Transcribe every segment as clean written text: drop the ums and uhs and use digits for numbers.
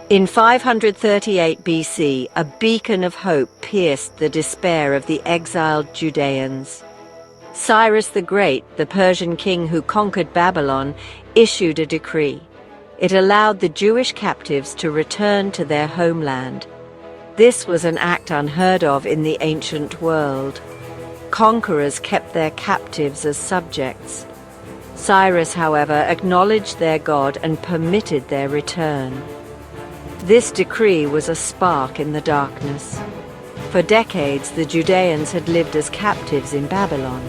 In 538 BC, a beacon of hope pierced the despair of the exiled Judeans. Cyrus the Great, the Persian king who conquered Babylon, issued a decree. It allowed the Jewish captives to return to their homeland. This was an act unheard of in the ancient world. Conquerors kept their captives as subjects. Cyrus, however, acknowledged their God and permitted their return. This decree was a spark in the darkness. For decades, the Judeans had lived as captives in Babylon.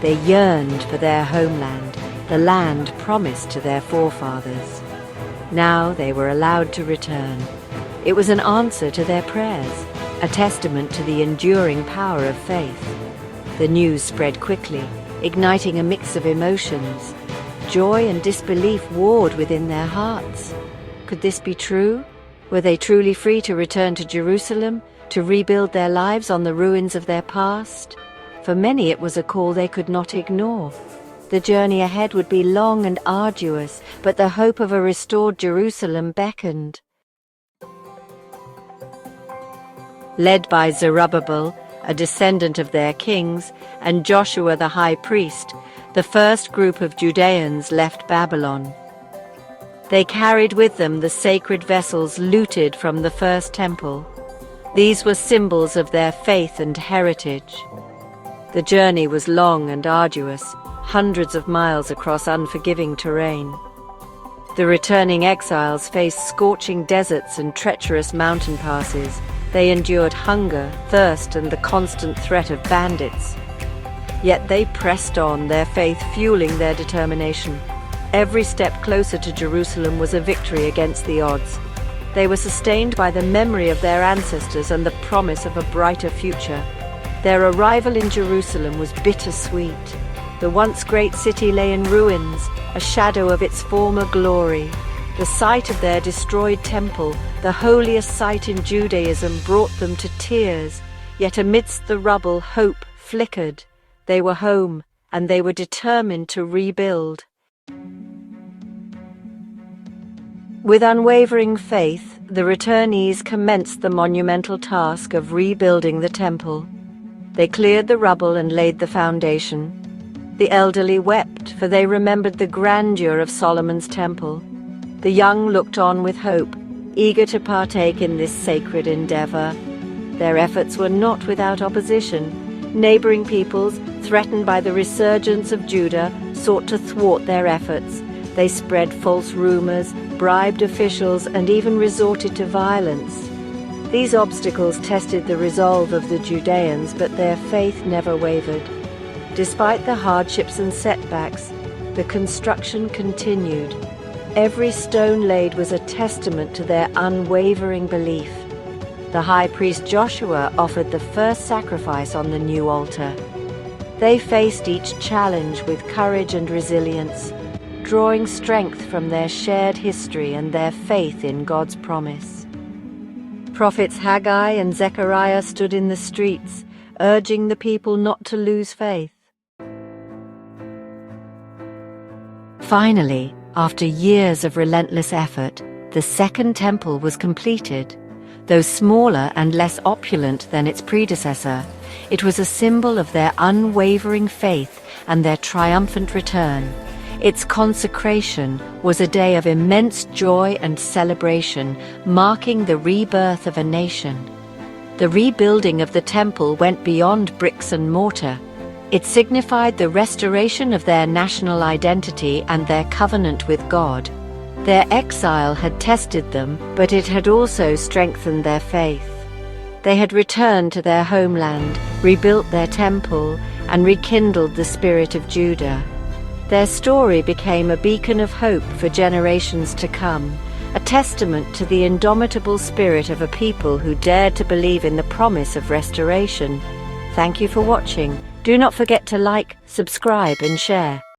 They yearned for their homeland, the land promised to their forefathers. Now they were allowed to return. It was an answer to their prayers, a testament to the enduring power of faith. The news spread quickly, igniting a mix of emotions. Joy and disbelief warred within their hearts. Could this be true? Were they truly free to return to Jerusalem, to rebuild their lives on the ruins of their past? For many it was a call they could not ignore. The journey ahead would be long and arduous, but the hope of a restored Jerusalem beckoned. Led by Zerubbabel, a descendant of their kings, and Joshua the high priest, the first group of Judeans left Babylon. They carried with them the sacred vessels looted from the first temple. These were symbols of their faith and heritage. The journey was long and arduous, hundreds of miles across unforgiving terrain. The returning exiles faced scorching deserts and treacherous mountain passes. They endured hunger, thirst, and the constant threat of bandits. Yet they pressed on, their faith fueling their determination. Every step closer to Jerusalem was a victory against the odds. They were sustained by the memory of their ancestors and the promise of a brighter future. Their arrival in Jerusalem was bittersweet. The once great city lay in ruins, a shadow of its former glory. The sight of their destroyed temple, the holiest site in Judaism, brought them to tears. Yet amidst the rubble, hope flickered. They were home, and they were determined to rebuild. With unwavering faith, the returnees commenced the monumental task of rebuilding the temple. They cleared the rubble and laid the foundation. The elderly wept, for they remembered the grandeur of Solomon's temple. The young looked on with hope, eager to partake in this sacred endeavor. Their efforts were not without opposition. Neighboring peoples, threatened by the resurgence of Judah, sought to thwart their efforts. They spread false rumors, bribed officials, and even resorted to violence. These obstacles tested the resolve of the Judeans, but their faith never wavered. Despite the hardships and setbacks, the construction continued. Every stone laid was a testament to their unwavering belief. The high priest Joshua offered the first sacrifice on the new altar. They faced each challenge with courage and resilience, drawing strength from their shared history and their faith in God's promise. Prophets Haggai and Zechariah stood in the streets, urging the people not to lose faith. Finally, after years of relentless effort, the Second Temple was completed. Though smaller and less opulent than its predecessor, it was a symbol of their unwavering faith and their triumphant return. Its consecration was a day of immense joy and celebration, marking the rebirth of a nation. The rebuilding of the temple went beyond bricks and mortar. It signified the restoration of their national identity and their covenant with God. Their exile had tested them, but it had also strengthened their faith. They had returned to their homeland, rebuilt their temple, and rekindled the spirit of Judah. Their story became a beacon of hope for generations to come, a testament to the indomitable spirit of a people who dared to believe in the promise of restoration. Thank you for watching. Do not forget to like, subscribe, and share.